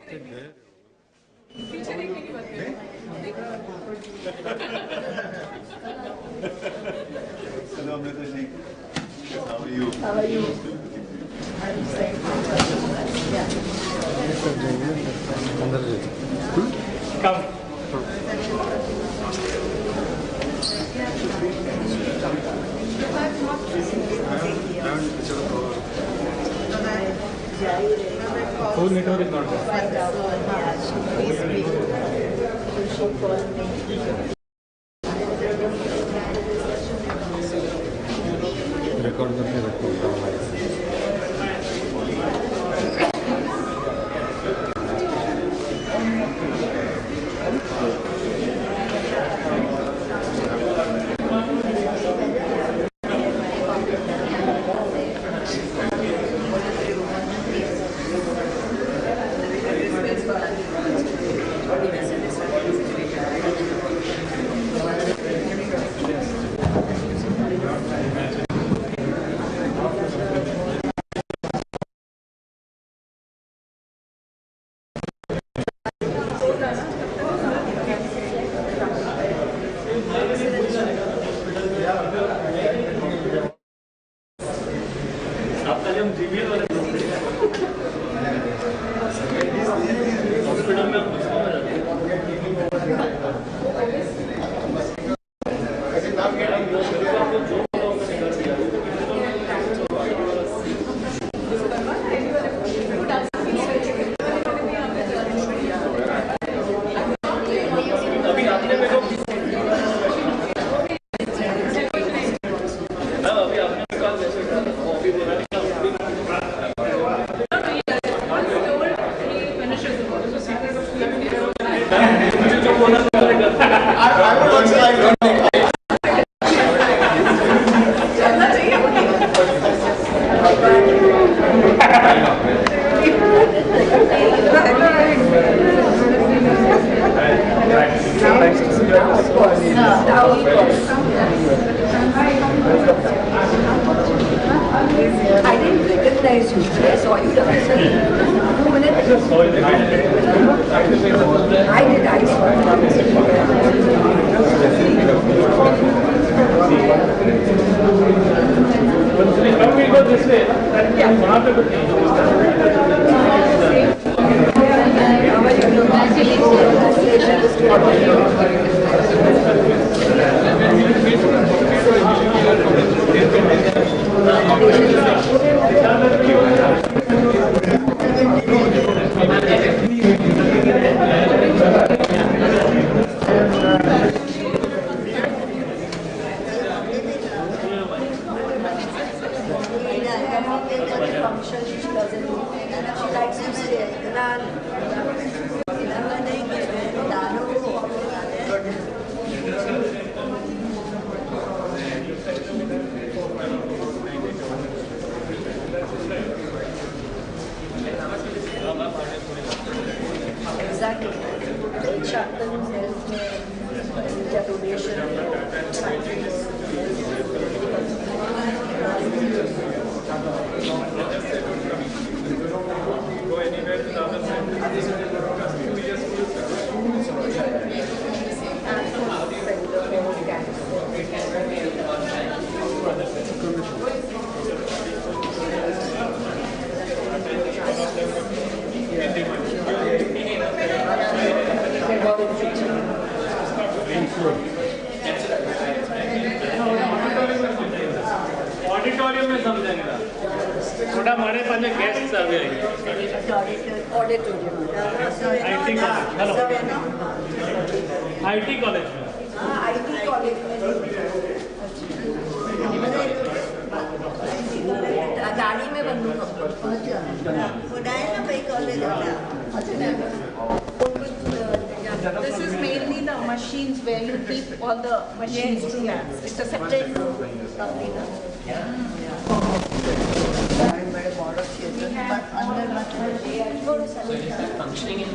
Hello, Mr. Sheikh. How are you? How are you? I'm saying, Come. Whole network is not there. Please speak. She called me. Record करके रखो I didn't recognize you. I saw you dancing. 2 minutes. I did. I saw you dancing. Come, we go this way. Yeah. Exactly. Shaktan himself made donation factories. Go anywhere to the other side. Auditorium में समझेंगे थोड़ा हमारे पास guest survey auditorium IT college hello IT college में IT college में गाड़ी में बंदूक college This is mainly the machines where you keep all the machines together. It's a separate company. Functioning in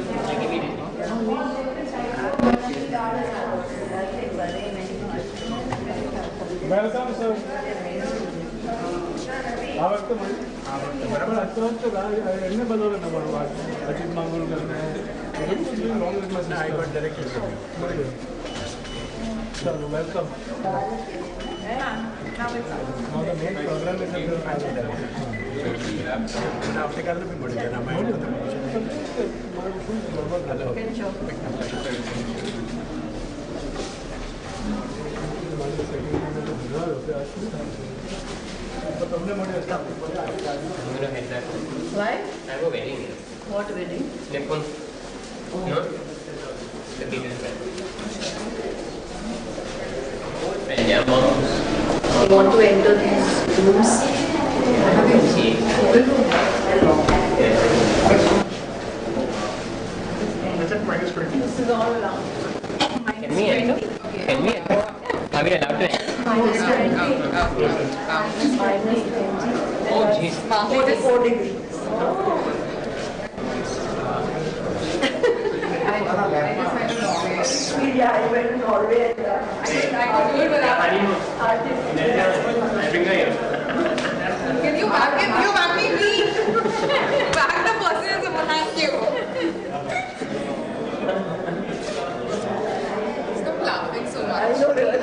Welcome, sir. Barabar. मांगोल करना है. I got directly from you. So welcome. Now the main program is that आपने कहा भी बढ़ गया Ramayan Why? I have a wedding here. What wedding? Next one. No? The kid is bad. Yeah, mom. You want to enter these rooms? See. This is all around. Can we enter? Can we enter? Are we allowed to enter? Oh, jeez. 44 degrees. Yeah, I went to Norway and I bring her here. Can you back him? You back me? Back the person is behind you. Stop laughing so much. know really.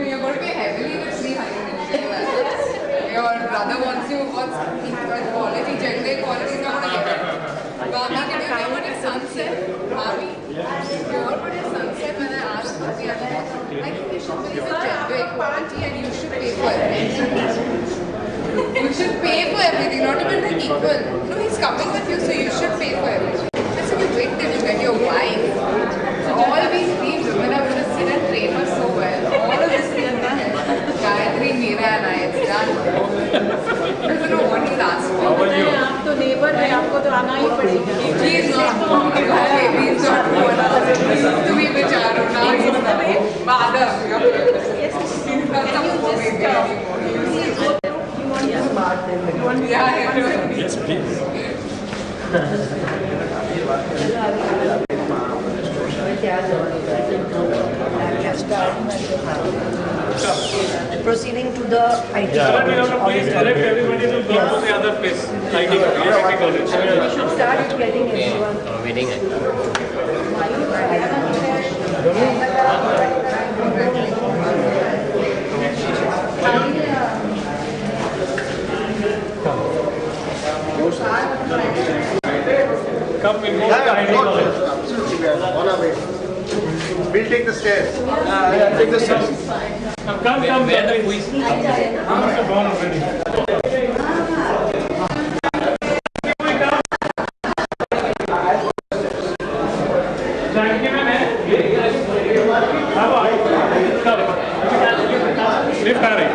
You're going to be heavily rehydrated. Your brother wants you, wants quality, gender equality, he's not going to get it. Bobby, did you hear what your son said? Bobby, you heard what your son said when I asked about the other day? I think you should believe in gender equality and you should pay for everything. You should pay for everything, not even like equal. No, he's coming with you, so you should pay for everything. I said, you wait till you get your wife. All these three women are going to sit and train her so well. All of this is done. Gayatri, Meera and I, it's done. I don't know what he'll ask for. आप तो neighbor है, आपको तो आना ही पड़ेगा. He is not born. Okay, he is not born. He used to be Vicharu. Now he is Father. He's not the baby anymore. Yeah. Yes, please. Proceeding to the IT But we have to college. please direct everybody to go to the other place. IT college. We should start getting everyone. Wedding. Come, we'll go to the IT college. Absolutely, we are on our way. We'll take the stairs. Take the stairs. Come, Where the quiz? I'm born already. Lift Harry.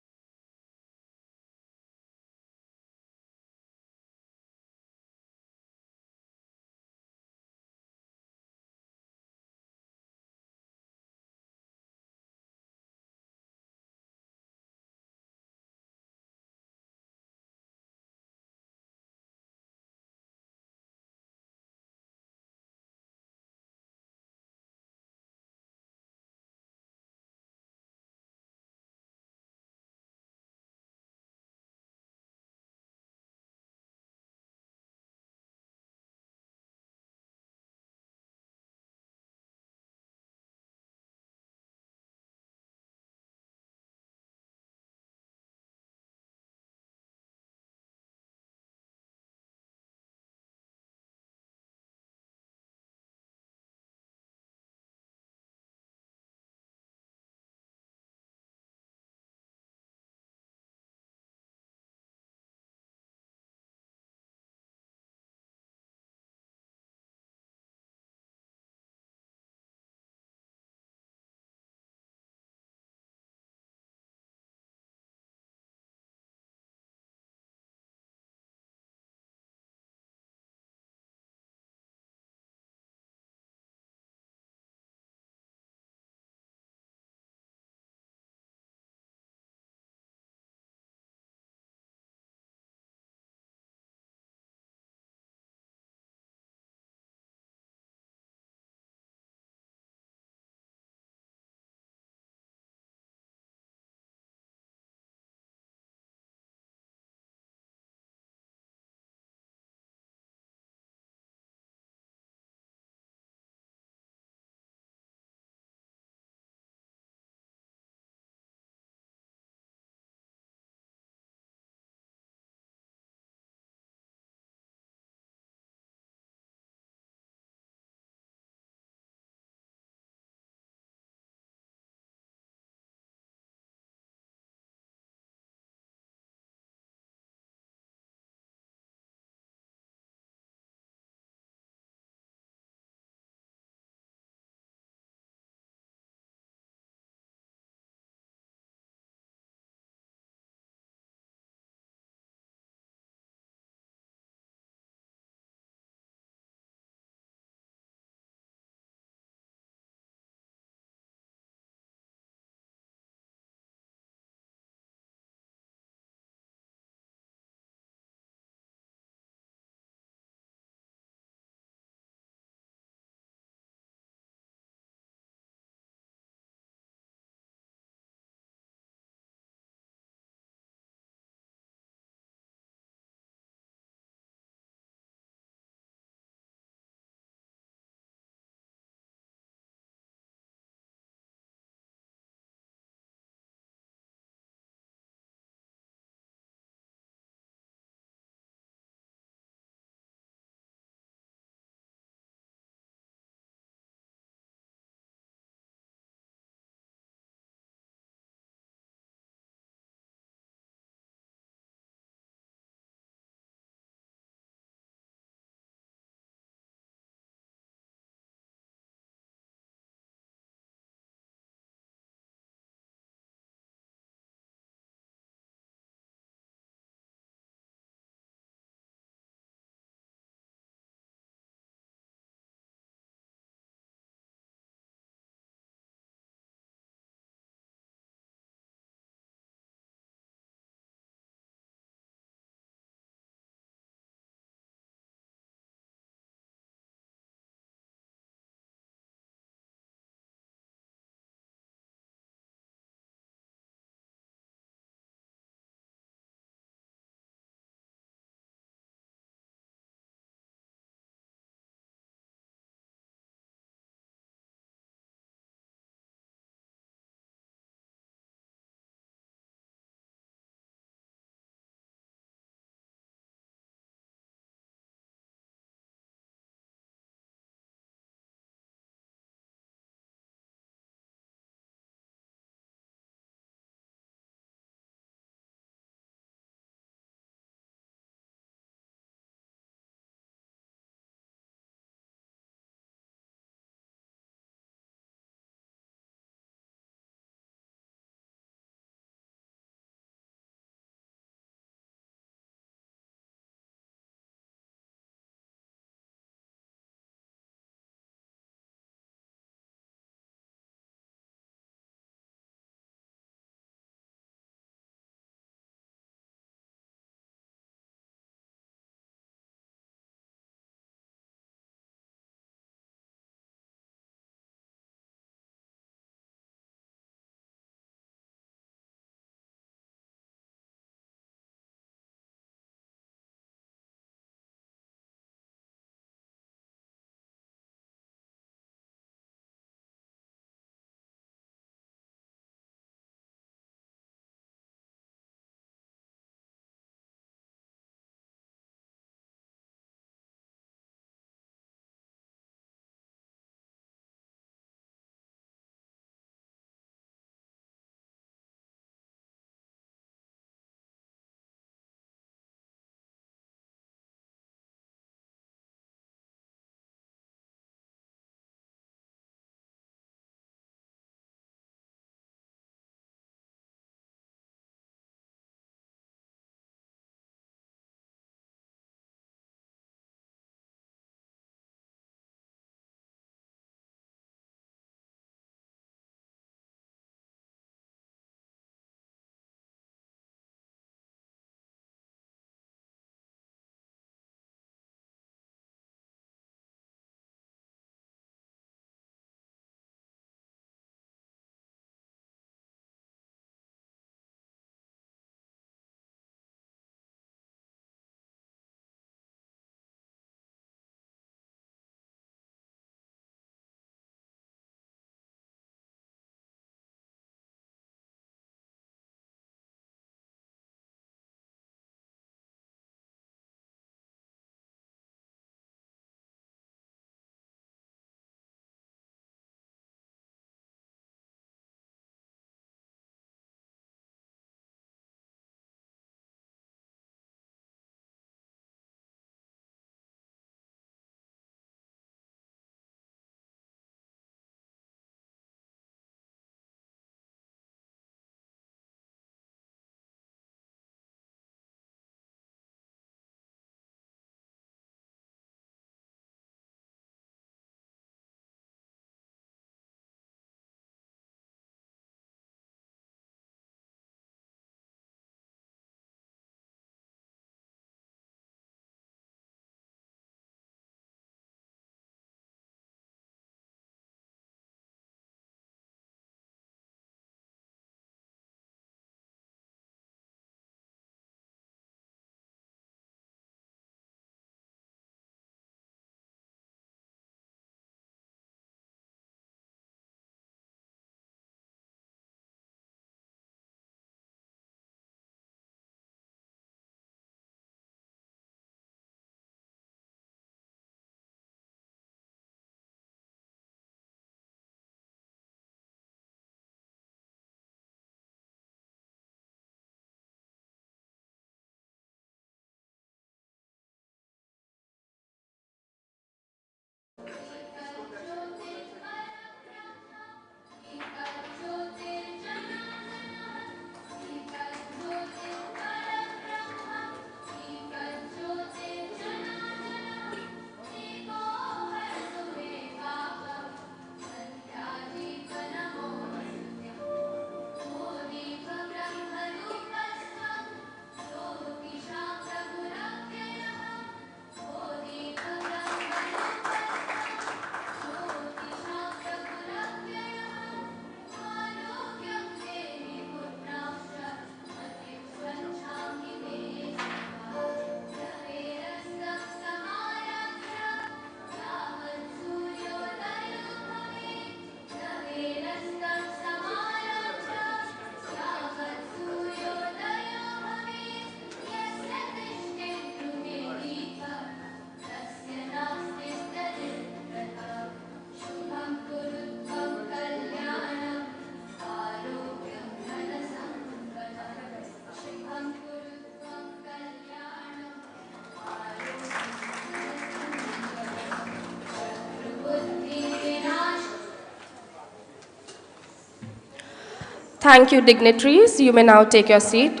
Thank you, dignitaries. You may now take your seat.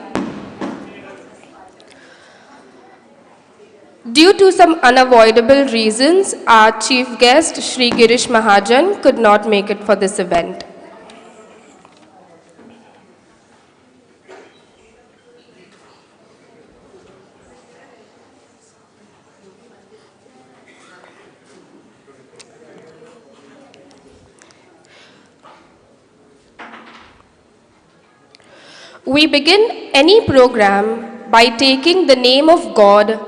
Due to some unavoidable reasons, our chief guest, Shri Girish Mahajan, could not make it for this event. We begin any program by taking the name of God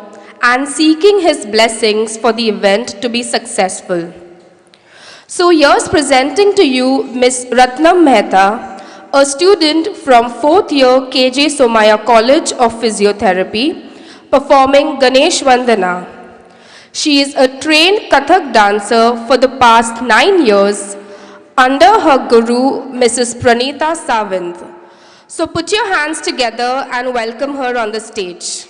and seeking His blessings for the event to be successful. So here's presenting to you Ms. Ratnam Mehta, a student from 4th year KJ Somaya College of Physiotherapy, performing Ganesh Vandana. She is a trained Kathak dancer for the past 9 years under her guru, Mrs. Pranita Savant. So put your hands together and welcome her on the stage.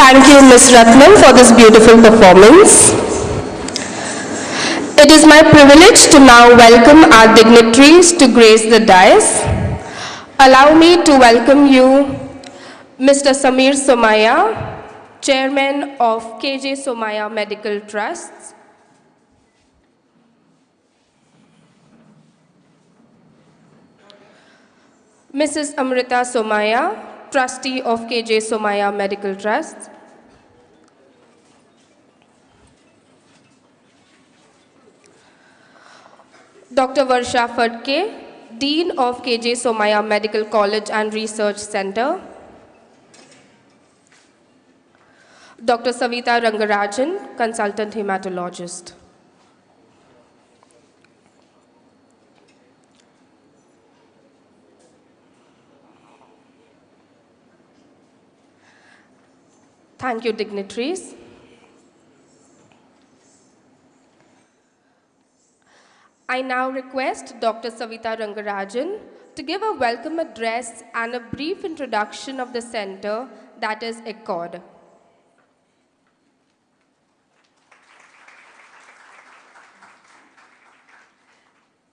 Thank you, Ms. Ratnam, for this beautiful performance. It is my privilege to now welcome our dignitaries to grace the dais. Allow me to welcome you, Mr. Samir Somaya, Chairman of KJ Somaya Medical Trusts. Mrs. Amrita Somaya, Trustee of KJ Somaya Medical Trust. Dr. Varsha Phadke, Dean of KJ Somaya Medical College and Research Center. Dr. Savita Rangarajan, Consultant Hematologist. Thank you, dignitaries. I now request Dr. Savita Rangarajan to give a welcome address and a brief introduction of the center, that is ACOHRD.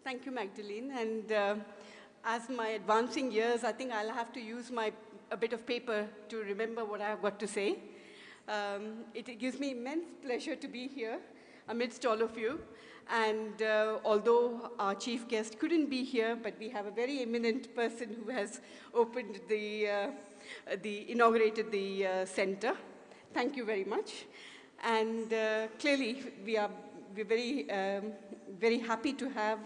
Thank you, Magdalene. And as my advancing years, I think I'll have to use a bit of paper to remember what I've got to say. It gives me immense pleasure to be here amidst all of you. And although our chief guest couldn't be here, but we have a very eminent person who has opened inaugurated the center. Thank you very much. And clearly, we're very happy to have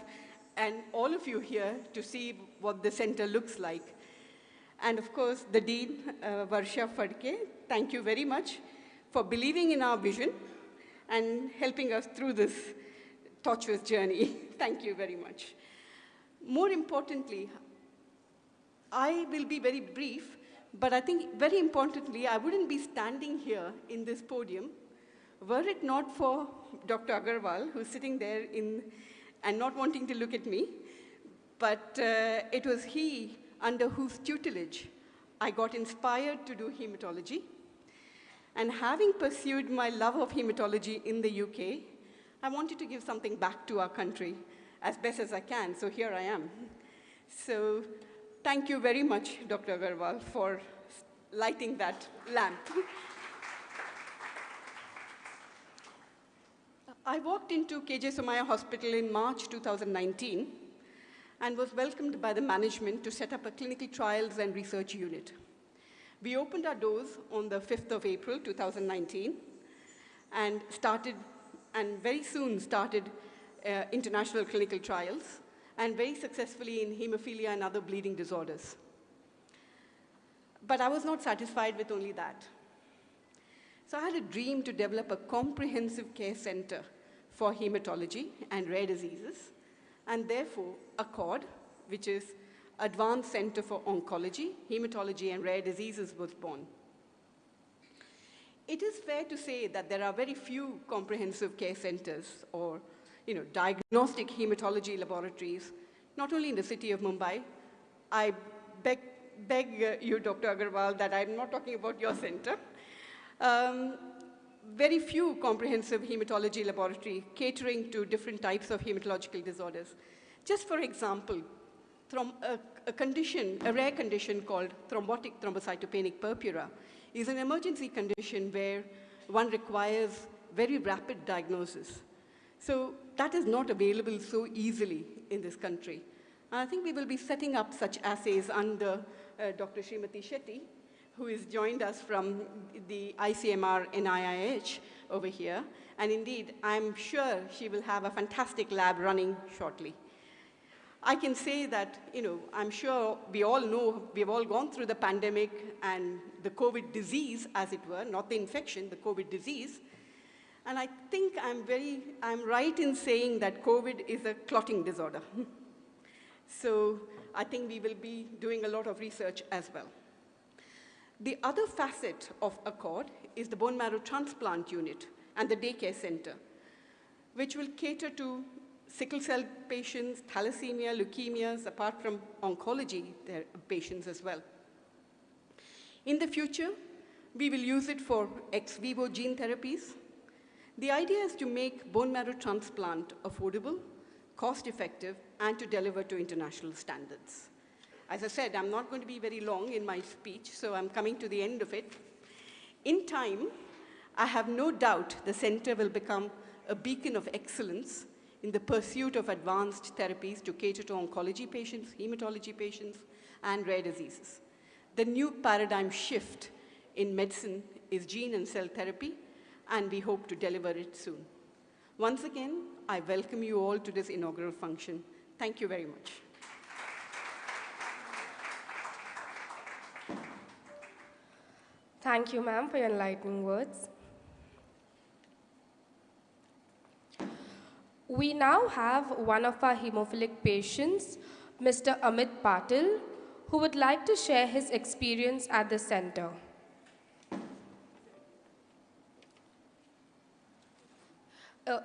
all of you here to see what the center looks like. And of course, the Dean, Varsha Phadke, thank you very much for believing in our vision and helping us through this tortuous journey. Thank you very much. More importantly, I will be very brief, but I think very importantly, I wouldn't be standing here in this podium were it not for Dr. Agarwal, who's sitting there and not wanting to look at me, but it was he under whose tutelage I got inspired to do hematology. And having pursued my love of hematology in the UK, I wanted to give something back to our country as best as I can, so here I am. So thank you very much, Dr. Agarwal, for lighting that lamp. I walked into KJ Somaya Hospital in March 2019 and was welcomed by the management to set up a clinical trials and research unit. We opened our doors on the 5th of April 2019 and very soon started international clinical trials and very successfully in hemophilia and other bleeding disorders. But I was not satisfied with only that. So I had a dream to develop a comprehensive care center for hematology and rare diseases, and therefore ACOHRD, which is Advanced Center for Oncology, Hematology, and Rare Diseases, was born. It is fair to say that there are very few comprehensive care centers or diagnostic hematology laboratories, not only in the city of Mumbai. I beg you, Dr. Agarwal, that I'm not talking about your center. Very few comprehensive hematology laboratory catering to different types of hematological disorders. Just for example, a rare condition called thrombotic thrombocytopenic purpura is an emergency condition where one requires very rapid diagnosis. So that is not available so easily in this country. And I think we will be setting up such assays under Dr. Srimati Shetty, who has joined us from the ICMR NIIH over here. And indeed, I'm sure she will have a fantastic lab running shortly. I can say that, I'm sure we all know, we've all gone through the pandemic and the COVID disease, as it were, not the infection, the COVID disease. And I think I'm right in saying that COVID is a clotting disorder. So I think we will be doing a lot of research as well. The other facet of ACOHRD is the bone marrow transplant unit and the daycare center, which will cater to sickle cell patients, thalassemia, leukemias, apart from oncology patients as well. In the future, we will use it for ex vivo gene therapies. The idea is to make bone marrow transplant affordable, cost-effective, and to deliver to international standards. As I said, I'm not going to be very long in my speech, so I'm coming to the end of it. In time, I have no doubt the center will become a beacon of excellence in the pursuit of advanced therapies to cater to oncology patients, hematology patients, and rare diseases. The new paradigm shift in medicine is gene and cell therapy, and we hope to deliver it soon. Once again, I welcome you all to this inaugural function. Thank you very much. Thank you, ma'am, for your enlightening words. We now have one of our hemophilic patients, Mr. Amit Patil, who would like to share his experience at the center.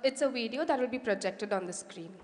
It's a video that will be projected on the screen.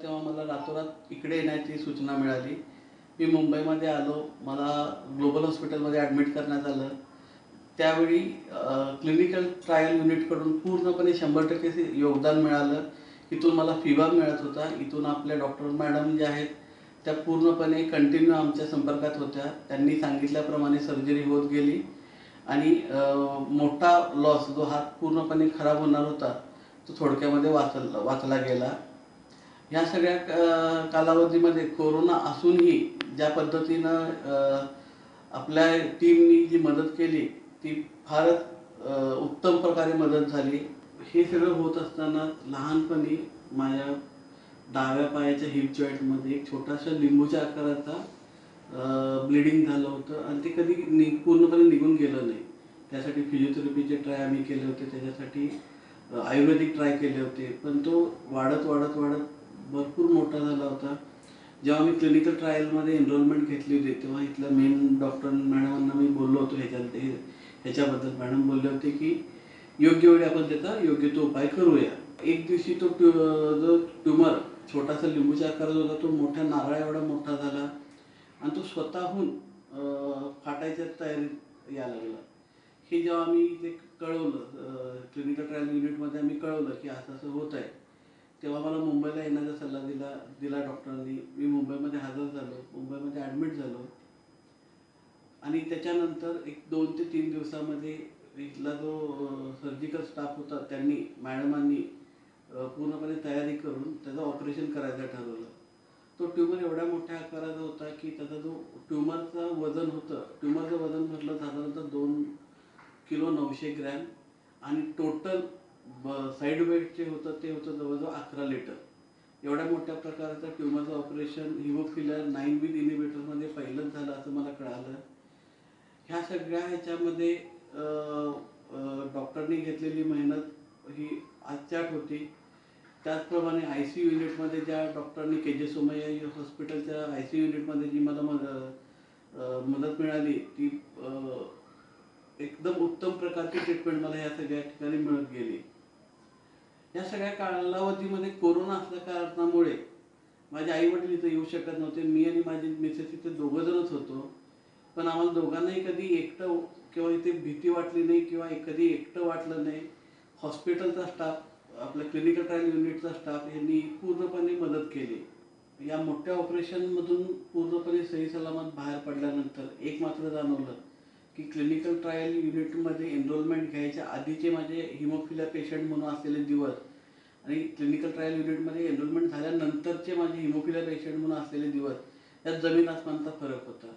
तेव्हा मला रातोरात इकडे येण्याची सूचना मिळाली. मी मुंबईमध्ये आलो, मला global हॉस्पिटलमध्ये ॲडमिट करण्यात आलं. त्यावेळी क्लिनिकल ट्रायल युनिटकडून पूर्णपणे 100% योगदान मिळालं. इथून मला फीवर मिळत होता. इथून आपल्या डॉक्टर मॅडम ज्या आहेत त्या पूर्णपणे कंटिन्यू आमच्या संपर्कात होत्या. त्यांनी सांगितल्याप्रमाणे सर्जरी होत गेली आणि मोठा लॉस जो हात पूर्णपणे खराब होणार होता तो थोडक्यामध्ये वाचला गेला. ह्या सगळ्या कालावधीमध्ये कोरोना असूनही ज्या पद्धतीनं आपल्या टीमनी जी मदत केली ती फारच उत्तम प्रकारे मदत झाली. हे सगळं होत असताना लहानपणी माझ्या डाव्या पायाच्या हिप जॉईंटमध्ये एक छोटासा लिंबूच्या आकाराचा ब्लिडिंग झालं होतं आणि ते कधी पूर्णपणे निघून गेलं नाही. त्यासाठी फिजिओथेरपीचे ट्राय आम्ही केले होते, त्याच्यासाठी आयुर्वेदिक ट्राय केले होते, पण तो वाढत भरपूर मोठा झाला होता. जेव्हा मी क्लिनिकल ट्रायलमध्ये एनरोलमेंट घेतली होती तेव्हा इथल्या मेन डॉक्टर मॅडमांना मी बोललो होतो ह्याच्याबद्दल. मॅडम बोलले होते की योग्य वेळी आपण त्याचा योग्य तो उपाय करूया. एक दिवशी तो जो ट्यूमर छोटासा लिंबूच्या आकाराचा होता तो मोठ्या नारळा एवढा मोठा झाला आणि तो स्वतःहून फाटायच्या तयारीत यायला लागला. हे जेव्हा आम्ही ते कळवलं क्लिनिकल ट्रायल युनिटमध्ये आम्ही कळवलं की असं होत आहे, तेव्हा मला मुंबईला येण्याचा सल्ला दिला डॉक्टरांनी. मी मुंबईमध्ये हजर झालो, मुंबईमध्ये ॲडमिट झालो आणि त्याच्यानंतर एक 2 ते 3 दिवसामध्ये इथला जो सर्जिकल स्टाफ होता त्यांनी मॅडमांनी पूर्णपणे तयारी करून त्याचं ऑपरेशन करायचं ठरवलं. तो ट्यूमर एवढ्या मोठ्या आकाराचा होता की त्याचा जो ट्यूमरचं वजन म्हटलं साधारणतः 2 किलो 900 ग्रॅम आणि टोटल साईड वेट जे होतं ते होतं जवळजवळ 11 लिटर. एवढ्या मोठ्या प्रकारचं ट्युमरचं ऑपरेशन हिमोफिलिया 9 इनिबिटरमध्ये पहिलंच झालं असं मला कळालं. ह्या सगळ्या ह्याच्यामध्ये डॉक्टरनी घेतलेली मेहनत ही आश्चर्य होती. त्याचप्रमाणे ICU युनिटमध्ये ज्या डॉक्टरांनी KJ सोमय्या हॉस्पिटलच्या ICU युनिटमध्ये जी मला मदत मिळाली ती एकदम उत्तम प्रकारची ट्रीटमेंट मला ह्या सगळ्या ठिकाणी मिळत गेली. या सगळ्या कालावधीमध्ये कोरोना असल्या कारणामुळे माझे आई वडील इथं येऊ शकत नव्हते. मी आणि माझी मिसेस इथे दोघं जणच होतो. पण आम्हाला दोघांनाही कधी एकटं किंवा इथे भीती वाटली नाही किंवा कधी एकटं वाटलं नाही. हॉस्पिटलचा स्टाफ, आपल्या क्लिनिकल ट्रायल युनिटचा स्टाफ यांनी पूर्णपणे मदत केली. या मोठ्या ऑपरेशनमधून पूर्णपणे सही सलामत बाहेर पडल्यानंतर एक मात्र जाणवलं की क्लिनिकल ट्रायल युनिटमध्ये एनरोलमेंट घ्यायच्या आधीचे माझे हिमोफिलिया पेशंट म्हणून असलेले दिवस आणि क्लिनिकल ट्रायल युनिटमध्ये एनरोलमेंट झाल्यानंतरचे माझे हिमोफिलिया पेशंट म्हणून असलेले दिवस यात जमीन आसमानचा फरक होता.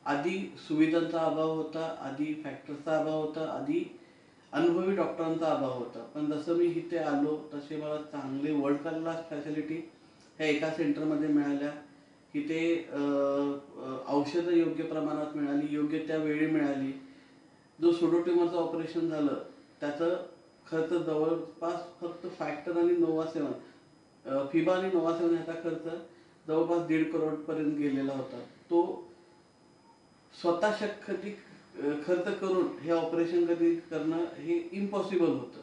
आधी सुविधांचा अभाव होता, आधी फॅक्टर्सचा अभाव होता, आधी अनुभवी डॉक्टरांचा अभाव होता. पण जसं मी इथे आलो तसे मला चांगले वर्ल्ड क्लास फॅसिलिटी ह्या एका सेंटरमध्ये मिळाल्या. इथे औषधं योग्य प्रमाणात मिळाली, योग्य त्या वेळी मिळाली. जो सुडो ट्युमरचं ऑपरेशन झालं त्याचं खर्च जवळपास फक्त फॅक्टर आणि नोवा7 फिबा आणि नोवा7 ह्याचा खर्च जवळपास 1.5 करोडपर्यंत गेलेला होता. तो स्वतः खर्च करून हे ऑपरेशन कधी करणं हे इम्पॉसिबल होतं.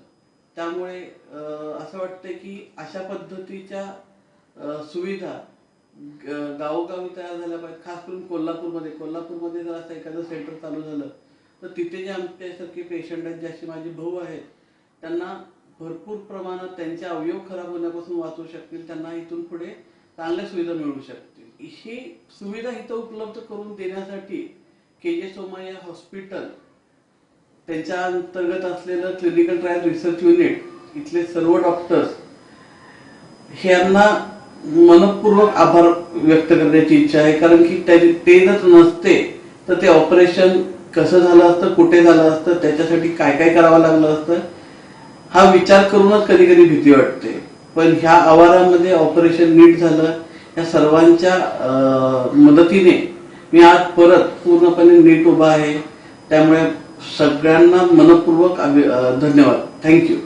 त्यामुळे असं वाटतं की अशा पद्धतीच्या सुविधा गावोगावी तयार झाल्या पाहिजेत. खास करून कोल्हापूरमध्ये जर असं एखादं सेंटर चालू झालं तर तिथे जे आमच्यासारखे पेशंट आहेत, जसे माझे भाऊ आहेत, त्यांना भरपूर प्रमाणात त्यांचे अवयव खराब होण्यापासून वाचू शकतील. त्यांना इथून पुढे चांगल्या सुविधा मिळू शकतील. ही सुविधा इथं उपलब्ध करून देण्यासाठी KJ सोमय्या हॉस्पिटल, त्यांच्या अंतर्गत असलेलं क्लिनिकल ट्रायल रिसर्च युनिट, इथले सर्व डॉक्टर्स यांना मनपूर्वक आभार व्यक्त करण्याची इच्छा आहे. कारण की ते जर नसते तर ते ऑपरेशन कसं झालं असतं, कुठे झालं असतं, त्याच्यासाठी काय काय करावं लागलं असतं हा विचार करूनच कधी कधी भीती वाटते. पण ह्या आवारामध्ये ऑपरेशन नीट झालं. या सर्वांच्या मदतीने मी आज परत पूर्णपणे नीट उभा आहे. त्यामुळे सगळ्यांना मनपूर्वक धन्यवाद. Thank you.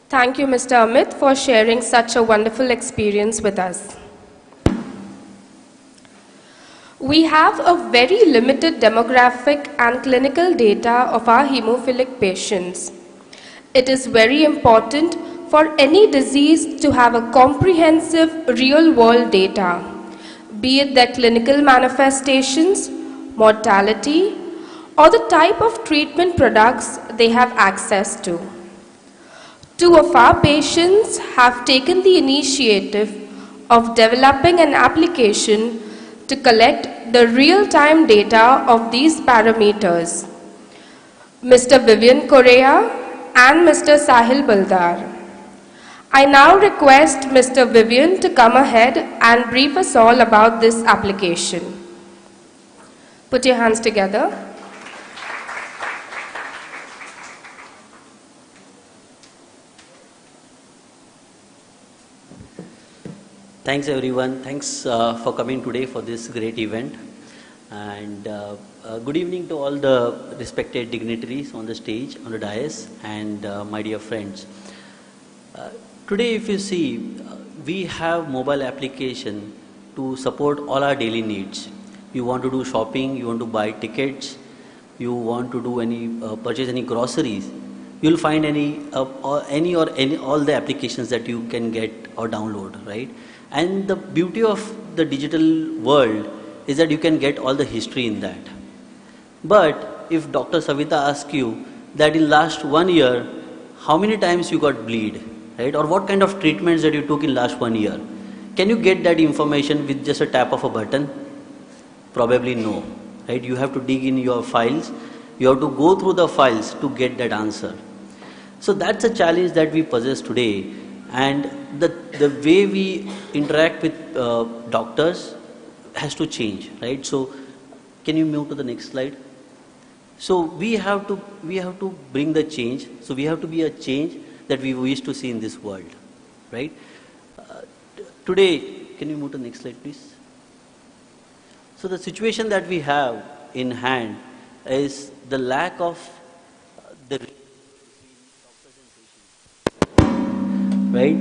Thank you, Mr. Amit, for sharing such a wonderful experience with us. We have a very limited demographic and clinical data of our hemophilic patients. It is very important for any disease to have a comprehensive real-world data, be it their clinical manifestations, mortality, or the type of treatment products they have access to. 2 of our patients have taken the initiative of developing an application to collect the real-time data of these parameters. Mr. Vivian Correa and Mr. Sahil Baldar. I now request Mr. Vivian to come ahead and brief us all about this application. Put your hands together. Thanks everyone. Thanks for coming today for this great event. And good evening to all the respected dignitaries on the stage, on the dais, and my dear friends. Today, if you see, we have mobile application to support all our daily needs. You want to do shopping, you want to buy tickets, you want to do any purchase any groceries, you'll find all the applications that you can get or download, right? And the beauty of the digital world is that you can get all the history in that. But if Dr. Savita asks you that in last 1 year, how many times you got bleed, right? Or what kind of treatments that you took in last 1 year, can you get that information with just a tap of a button? Probably no, right? You have to dig in your files. You have to go through the files to get that answer. So that's a challenge that we possess today. And the way we interact with doctors has to change, right? So can you move to the next slide? So we have to bring the change. So we have to be a change that we wish to see in this world, right? Today, can you move to the next slide, please? So the situation that we have in hand is the lack of the right?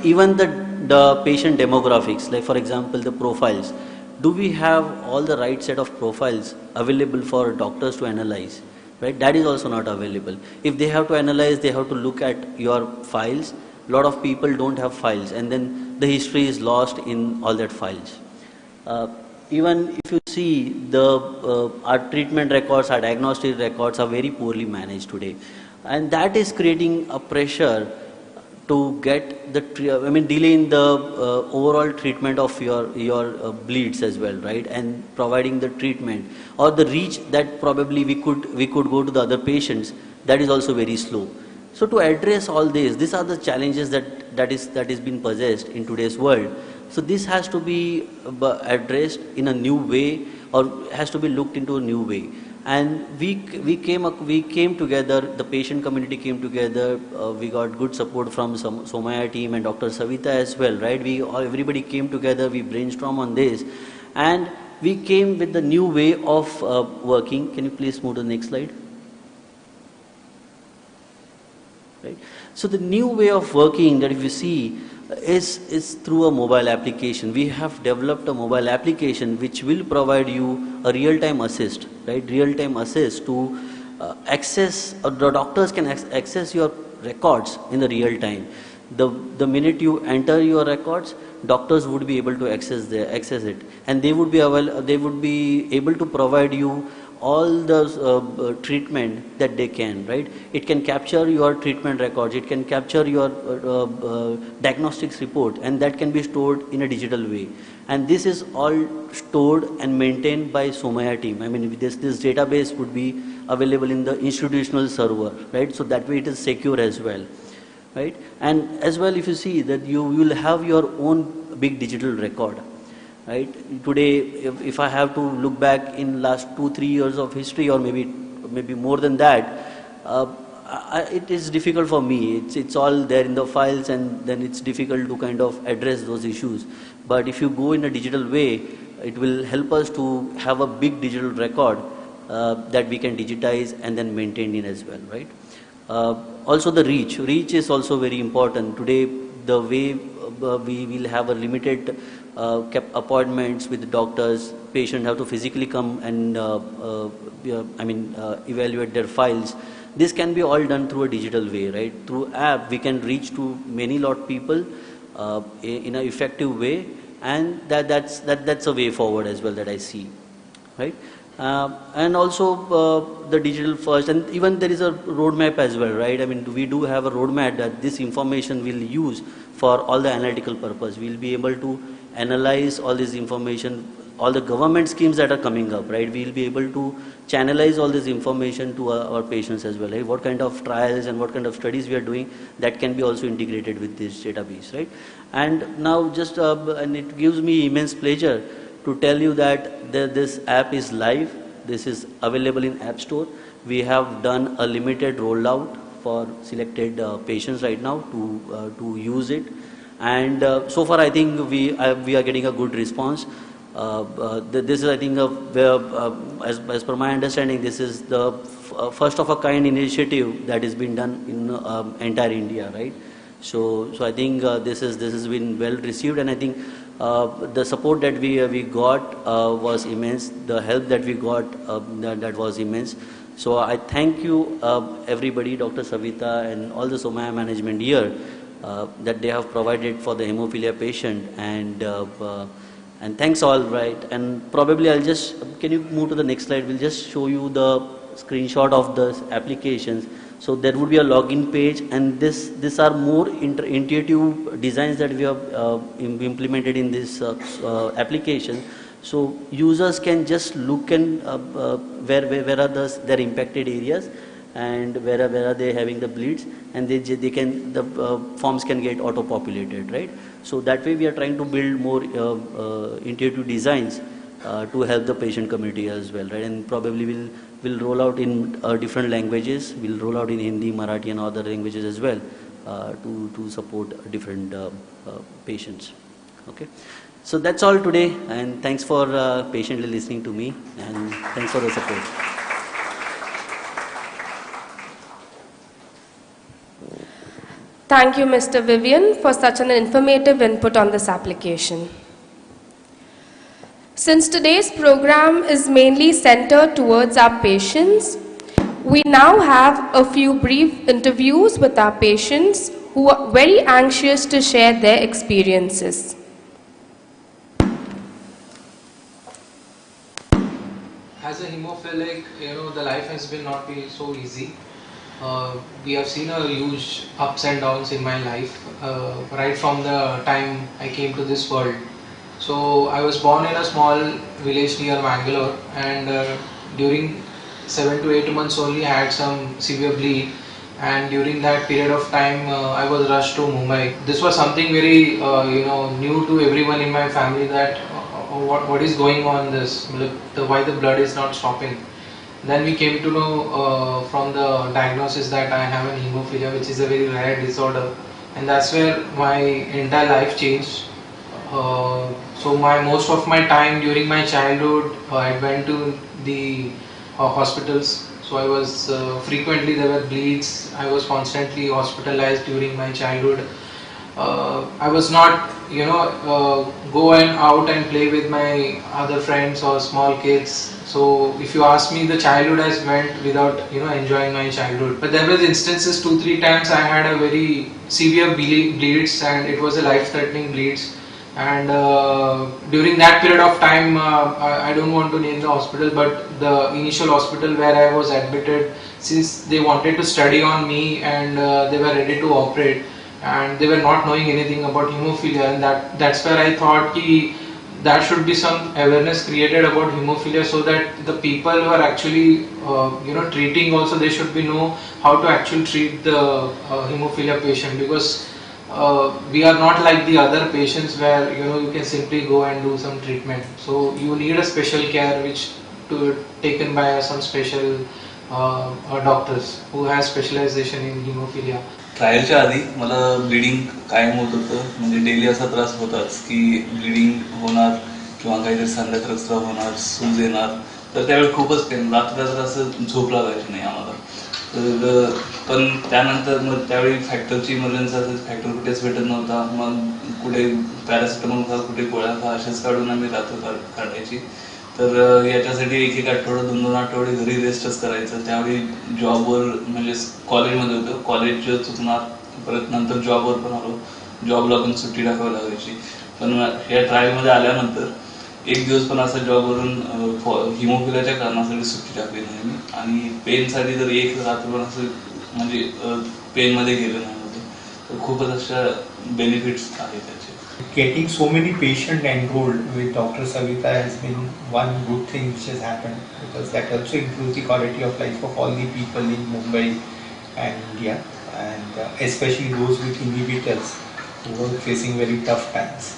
Even the patient demographics, like for example the profiles. Do we have all the right set of profiles available for doctors to analyze? Right? That is also not available. If they have to analyze, they have to look at your files. A lot of people don't have files, and then the history is lost in all that files. Even if you see our treatment records, our diagnostic records are very poorly managed today, and that is creating a pressure to get delay in the overall treatment of your bleeds as well, right? And providing the treatment or the reach that probably we could go to the other patients, that is also very slow. So to address all this, these are the challenges that is being possessed in today's world. So this has to be addressed in a new way, or has to be looked into a new way. And we came together. The patient community came together. We got good support from Somaya team and Dr. Savita as well, right? Everybody came together. We brainstormed on this, and we came with the new way of working. Can you please move to the next slide? Right. So the new way of working that if you see is through a mobile application. We have developed a mobile application which will provide you a real-time assist, right? Real-time assist to access, or the doctors can access your records in the real time. The minute you enter your records, doctors would be able to access it, and they would be able to provide you all the treatment that they can, right? It can capture your treatment records, it can capture your diagnostics report, and that can be stored in a digital way. And this is all stored and maintained by Somaya team. I mean, this database would be available in the institutional server, right? So that way it is secure as well, right? And as well, if you see that you will have your own big digital record. Right? Today, if I have to look back in last 2-3 years of history, or maybe more than that, it is difficult for me. It's all there in the files, and then it's difficult to kind of address those issues. But if you go in a digital way, it will help us to have a big digital record that we can digitize and then maintain in as well, right? Also the reach is also very important. Today, the way we will have a limited appointments with the doctors, patients have to physically come and evaluate their files. This can be all done through a digital way, right? Through app, we can reach to many lot people in an effective way, and that's a way forward as well that I see, right? And also the digital first, and even there is a roadmap as well, right? I mean, we do have a roadmap that this information will use for all the analytical purpose. We'll be able to analyze all this information, all the government schemes that are coming up, right? We'll be able to channelize all this information to our patients as well, right? What kind of trials and what kind of studies we are doing, that can be also integrated with this database, right? And now just, and it gives me immense pleasure to tell you that this app is live. This is available in App Store. We have done a limited rollout for selected patients right now to use it. And so far, I think we are getting a good response. This is, I think, as per my understanding, this is the first of a kind initiative that has been done in entire India, right? So I think this has been well received, and I think the support that we got was immense. The help that we got that was immense. So I thank you, everybody, Dr. Savita and all the Somaya management here, that they have provided for the hemophilia patient, and thanks all, right? And probably can you move to the next slide? We'll just show you the screenshot of the applications. So there would be a login page, and these are more intuitive designs that we have implemented in this application. So users can just look and where are their impacted areas, and where are they having the bleeds, and the forms can get auto populated, right? So that way we are trying to build more intuitive designs to help the patient community as well, right? And probably we'll roll out in different languages. We'll roll out in Hindi, Marathi, and other languages as well to support different patients. Okay, so that's all today, and thanks for patiently listening to me, and thanks for the support. Thank you, Mr. Vivian, for such an informative input on this application. Since today's program is mainly centered towards our patients, we now have a few brief interviews with our patients who are very anxious to share their experiences. As a hemophilic, the life has not been so easy. We have seen a huge ups and downs in my life, right from the time I came to this world. So I was born in a small village near Bangalore, and during 7 to 8 months only I had some severe bleed, and during that period of time I was rushed to Mumbai. This was something very new to everyone in my family, that what is going on, why the blood is not stopping. Then we came to know from the diagnosis that I have an hemophilia, which is a very rare disorder, and that's where my entire life changed. So most of my time during my childhood, I went to the hospitals. So I was frequently, there were bleeds. I was constantly hospitalized during my childhood. I was not, going out and play with my other friends or small kids. So if you ask me, the childhood has went without, enjoying my childhood. But there was instances 2-3 times I had a very severe bleeds, and it was a life-threatening bleeds. And during that period of time, I don't want to name the hospital, but the initial hospital where I was admitted, since they wanted to study on me and they were ready to operate, and they were not knowing anything about hemophilia, and that's where I thought that should be some awareness created about hemophilia, so that the people who are actually treating also, they should know how to actually treat the hemophilia patient, because we are not like the other patients where you can simply go and do some treatment. So you need a special care which taken by some special doctors who has specialization in hemophilia. ट्रायलच्या आधी मला bleeding कायम होत होतं, म्हणजे daily असा त्रास होताच की ब्लिडिंग होणार किंवा काहीतरी सांध्यात रक्तस्राव होणार, सूज येणार. तर त्यावेळी खूपच पेन, रात्र असं झोप लागायची नाही आम्हाला. तर पण त्यानंतर मग त्यावेळी फॅक्टरची इमर्जन्सी असेल, फॅक्टर कुठेच भेटत नव्हता. मग कुठे पॅरासिटामॉल खा, कुठे गोळ्या खा, असेच काढून आम्ही रात्र काढायची. तर याच्यासाठी एक आठवडं 2-2 आठवडे घरी रेस्टच करायचं. त्यावेळी जॉबवर, म्हणजे कॉलेजमध्ये होतं, कॉलेज चुकणार, परत नंतर जॉबवर पण आलो, जॉबला पण सुट्टी टाकावी लागायची. पण या ट्रायलमध्ये आल्यानंतर एक दिवस पण असं जॉबवरून हिमोफिलियाच्या कारणासाठी सुट्टी टाकली नाही मी, आणि पेनसाठी तर एक रात्र पण असं म्हणजे पेनमध्ये गेलं नाही होतं. तर खूपच अशा बेनिफिट्स आहेत त्याचे. Getting so many patients enrolled with Dr. Savita has been one good thing which has happened, because that also improves the quality of life of all the people in Mumbai and India, and especially those with inhibitors who are facing very tough times.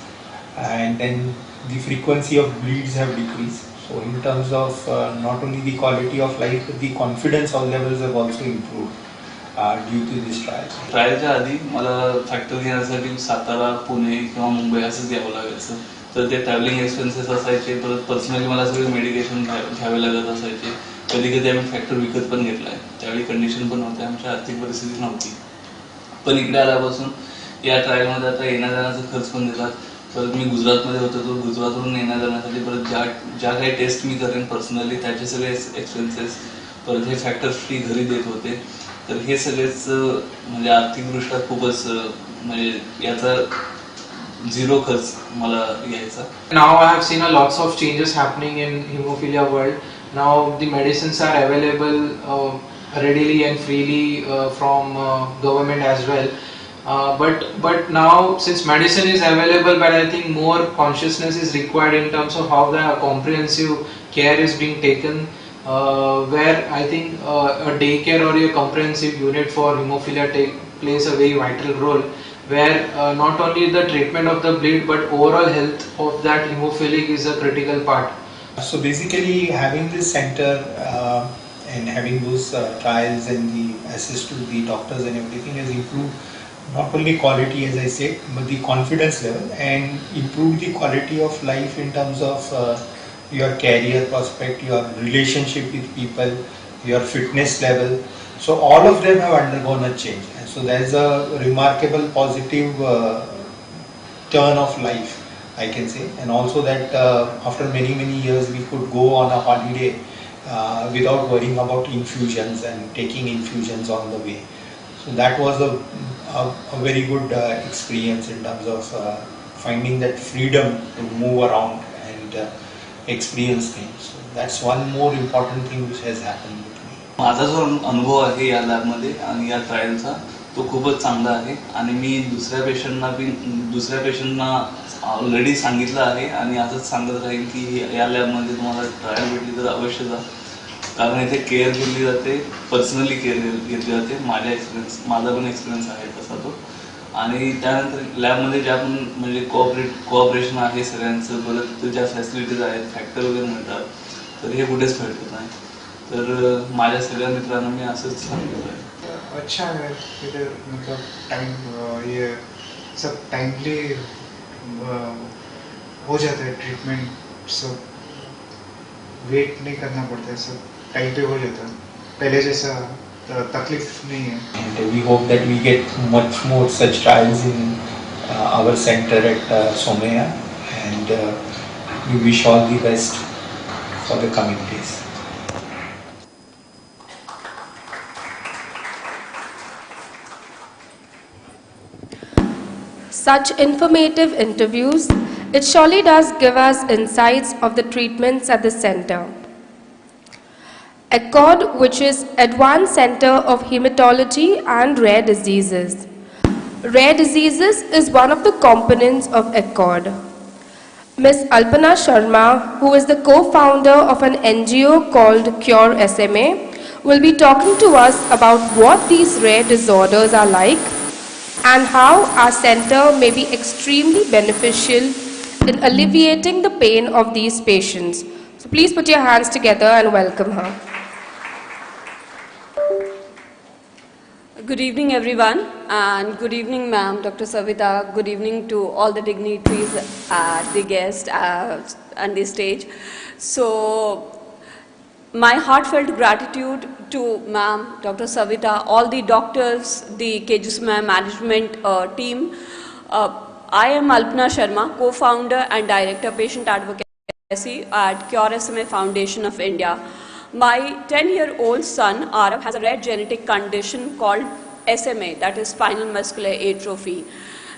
And then the frequency of bleeds have decreased. So in terms of not only the quality of life, but the confidence levels have also improved. Due to this trial. ट्रायलच्या आधी मला factor घेण्यासाठी सातारा, पुणे किंवा मुंबई असंच यावं लागायचं. तर ते ट्रॅव्हलिंग एक्सपेन्सेस असायचे. परत पर्सनली मला सगळे मेडिकेशन घ्यावे लागत असायचे. कधी कधी आम्ही फॅक्टर विकत पण घेतला आहे. त्यावेळी कंडिशन पण होते, आमची आर्थिक परिस्थिती नव्हती. पण इकडे आल्यापासून या ट्रायलमध्ये आता येण्या जाण्याचा खर्च पण देतात. परत मी गुजरातमध्ये होतो, तो गुजरातवरून येण्या जाण्यासाठी परत ज्या काही टेस्ट मी करेन पर्सनली त्याचे सगळे एक्सपेन्सेस, परत हे फॅक्टर फ्री घरी देत होते. तर हे सगळेच म्हणजे आर्थिकदृष्ट्या खूपच म्हणजे याचा झिरो खर्च मला यायचा. Now I have seen a lots of changes happening in hemophilia world. Now the medicines are available readily and freely from government as well. But now since medicine is available, but I think more consciousness is required in terms of how the comprehensive care is being taken. Where I think a daycare or a comprehensive unit for hemophilia plays a very vital role, where not only the treatment of the bleed but overall health of that hemophilic is a critical part. So basically having this center and having those trials and the assist to the doctors and everything has improved not only quality as I said, but the confidence level and improve the quality of life in terms of your career prospect, your relationship with people, your fitness level. So all of them have undergone a change. And so there is a remarkable positive turn of life, I can say. And also that after many years we could go on a holiday without worrying about infusions and taking infusions on the way. So that was a very good experience in terms of finding that freedom to move around and experience things. So that's one more important thing which has happened with me. माझा जो अनुभव आहे या लॅबमध्ये आणि या ट्रायलचा तो खूपच चांगला आहे आणि मी दुसऱ्या पेशंटना ऑलरेडी सांगितलं आहे आणि असंच सांगत राहील की या लॅबमध्ये तुम्हाला ट्रायल भेटली तर अवश्य जा, कारण इथे केअर घेतली जाते, पर्सनली केअर घेतली जाते. माझा पण एक्सपिरियन्स आहे तसा तो. आणि त्यानंतर लॅबमध्ये ज्या पण म्हणजे कोऑपरेशन आहे सगळ्यांचं, परत ज्या फॅसिलिटीज आहेत, फॅक्टर वगैरे मिळतात, तर हे कुठेच भेटत नाही. तर माझ्या सगळ्या मित्रांना मी असंच सांगितलं आहे. अच्छा है इधर, मतलब टाइम ये सब टाइमली हो जाता है ट्रीटमेंट, सब वेट नहीं करना पड़ता है, सब टाइम पे हो जाता है, पहले जैसा तकलीफ नहीं है. And we hope that we get much more such trials in our center at Somaya, and we wish all the best for the coming days. Such informative interviews, it surely does give us insights of the treatments at the center. ACOHRD, which is Advanced Center of Haematology and Rare Diseases. Rare diseases is one of the components of ACOHRD. Ms. Alpana Sharma, who is the co-founder of an NGO called Cure SMA, will be talking to us about what these rare disorders are like and how our center may be extremely beneficial in alleviating the pain of these patients. So please put your hands together and welcome her. Good evening everyone, and good evening ma'am, Dr. Savita. Good evening to all the dignitaries, the guests and the stage. So my heartfelt gratitude to ma'am, Dr. Savita, all the doctors, the KGSMA management team. I am Alpana Sharma, co-founder and director patient advocacy at Cure SMA Foundation of India. My 10-year-old son, Arav, has a rare genetic condition called SMA, that is spinal muscular atrophy.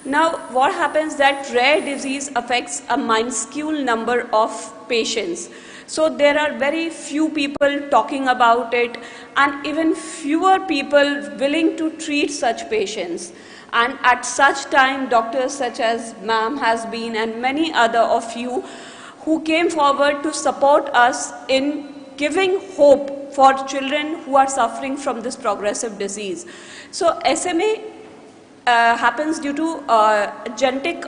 Now, what happens that rare disease affects a minuscule number of patients. So there are very few people talking about it, and even fewer people willing to treat such patients. And at such time, doctors such as ma'am has been, and many other of you who came forward to support us in giving hope for children who are suffering from this progressive disease. So SMA happens due to genetic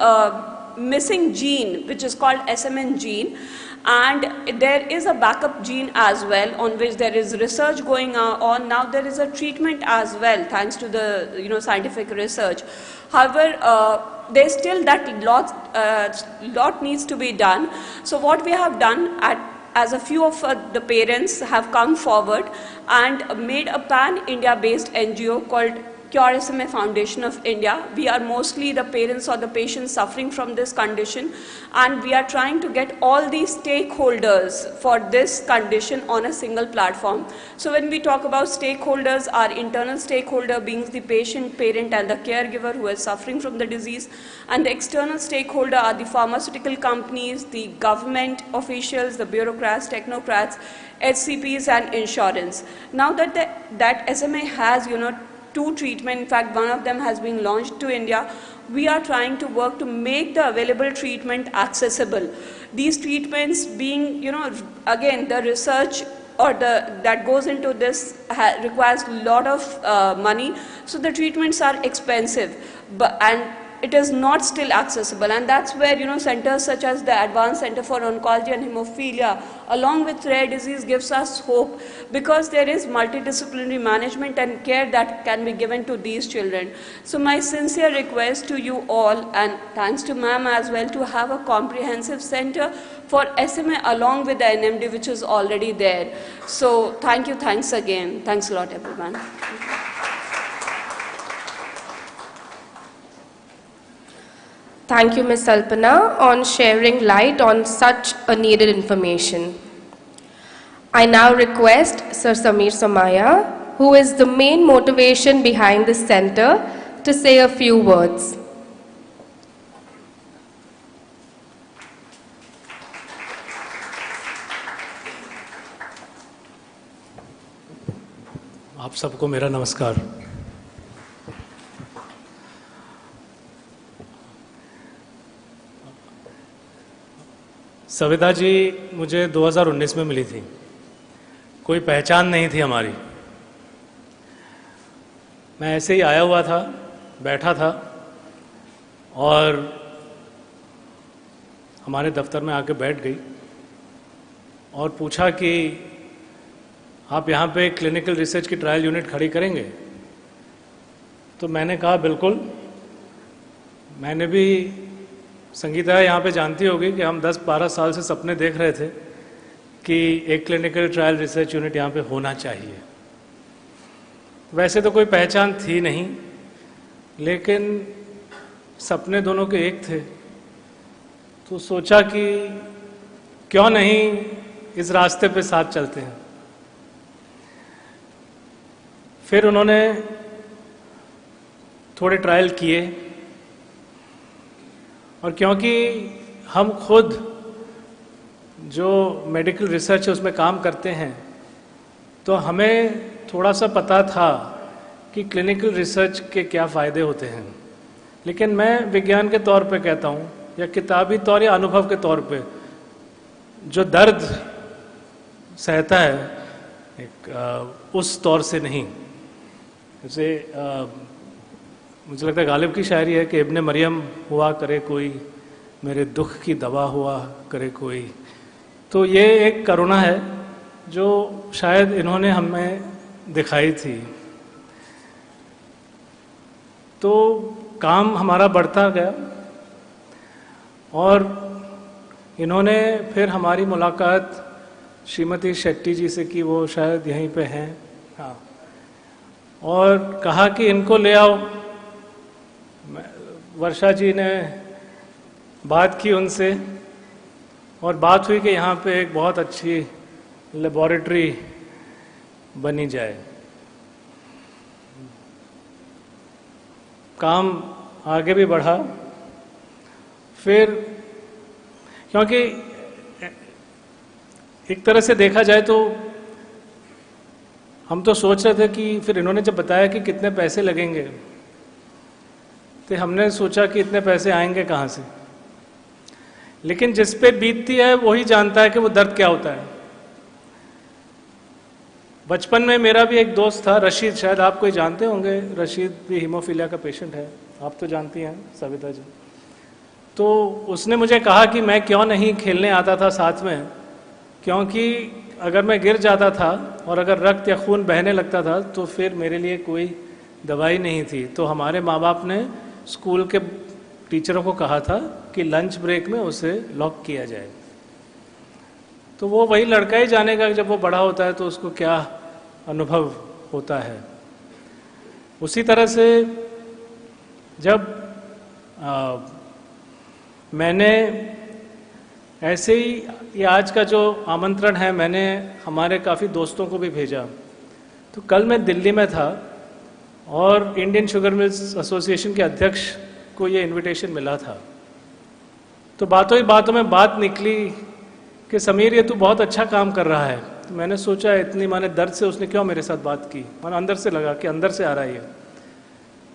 missing gene, which is called SMN gene, and there is a backup gene as well on which there is research going on. Now there is a treatment as well thanks to the scientific research. However, there's still that lot needs to be done. So what we have done as a few of the parents have come forward and made a pan-India based NGO called Cure SMA Foundation of India. We are mostly the parents or the patients suffering from this condition, and we are trying to get all these stakeholders for this condition on a single platform. So when we talk about stakeholders, our internal stakeholder being the patient, parent and the caregiver who is suffering from the disease, and the external stakeholder are the pharmaceutical companies, the government officials, the bureaucrats, technocrats, HCPs and insurance. Now that SMA has two treatment, in fact one of them has been launched to India, we are trying to work to make the available treatment accessible. These treatments being, again the research or that goes into this requires a lot of money, so the treatments are expensive, and it is not still accessible, and that's where, you know, centers such as the Advanced Center for Oncology and Hemophilia, along with rare disease, gives us hope, because there is multidisciplinary management and care that can be given to these children. So my sincere request to you all, and thanks to ma'am as well, to have a comprehensive center for SMA along with the NMD, which is already there. So thank you, thanks again. Thanks a lot, everyone. Thank you, Ms. Alpana, on sharing light on such a needed information. I now request Sir Samir Somaya, who is the main motivation behind this center, to say a few words. आप सबको मेरा नमस्कार। सविता जी मुझे 2019 में मिली थी, कोई पहचान नहीं थी हमारी। मैं ऐसे ही आया हुआ था, बैठा था, और हमारे दफ्तर में आके बैठ गई और पूछा कि आप यहाँ पे क्लिनिकल रिसर्च की ट्रायल यूनिट खड़ी करेंगे? तो मैंने कहा बिल्कुल। मैंने भी, संगीता यहाँ पे जानती होगी कि हम 10-12 साल से सपने देख रहे थे कि एक क्लिनिकल ट्रायल रिसर्च यूनिट यहाँ पे होना चाहिए। वैसे तो कोई पहचान थी नहीं, लेकिन सपने दोनों के एक थे, तो सोचा कि क्यों नहीं इस रास्ते पे साथ चलते हैं। फिर उन्होंने थोड़े ट्रायल किए, और क्योंकि हम खुद जो मेडिकल रिसर्च है उसमें काम करते हैं, तो हमें थोड़ा सा पता था कि क्लिनिकल रिसर्च के क्या फ़ायदे होते हैं। लेकिन मैं विज्ञान के तौर पे कहता हूँ, या किताबी तौर या अनुभव के तौर पे, जो दर्द सहता है उस तौर से नहीं। जैसे मुझे लगता है गालिब की शायरी है कि इब्ने मरियम हुआ करे कोई, मेरे दुख की दवा हुआ करे कोई। तो ये एक करुणा है जो शायद इन्होंने हमें दिखाई थी। तो काम हमारा बढ़ता गया, और इन्होंने फिर हमारी मुलाकात श्रीमती शेट्टी जी से की, वो शायद यहीं पे हैं, हाँ, और कहा कि इनको ले आओ। वर्षा जी ने बात की उनसे, और बात हुई कि यहाँ पे एक बहुत अच्छी लेबोरेटरी बनी जाए। काम आगे भी बढ़ा। फिर क्योंकि एक तरह से देखा जाए तो हम तो सोच रहे थे कि, फिर इन्होंने जब बताया कि कितने पैसे लगेंगे, तो हमने सोचा कि इतने पैसे आएंगे कहाँ से। लेकिन जिस पे बीतती है वही जानता है कि वो दर्द क्या होता है। बचपन में मेरा भी एक दोस्त था, रशीद, शायद आप कोई जानते होंगे। रशीद भी हीमोफीलिया का पेशेंट है, आप तो जानती हैं सविता जी। तो उसने मुझे कहा कि मैं क्यों नहीं खेलने आता था साथ में, क्योंकि अगर मैं गिर जाता था और अगर रक्त या खून बहने लगता था तो फिर मेरे लिए कोई दवाई नहीं थी। तो हमारे माँ बाप ने स्कूल के टीचरों को कहा था कि लंच ब्रेक में उसे लॉक किया जाए। तो वो वही लड़का ही जानेगा जब वो बड़ा होता है तो उसको क्या अनुभव होता है। उसी तरह से जब मैंने ऐसे ही, ये आज का जो आमंत्रण है, मैंने हमारे काफ़ी दोस्तों को भी भेजा। तो कल मैं दिल्ली में था और इंडियन शुगर मिल्स एसोसिएशन के अध्यक्ष को ये इनविटेशन मिला था। तो बातों ही बातों में बात निकली कि समीर ये तू बहुत अच्छा काम कर रहा है। तो मैंने सोचा इतनी माने दर्द से उसने क्यों मेरे साथ बात की, मैंने अंदर से लगा कि अंदर से आ रहा है ये।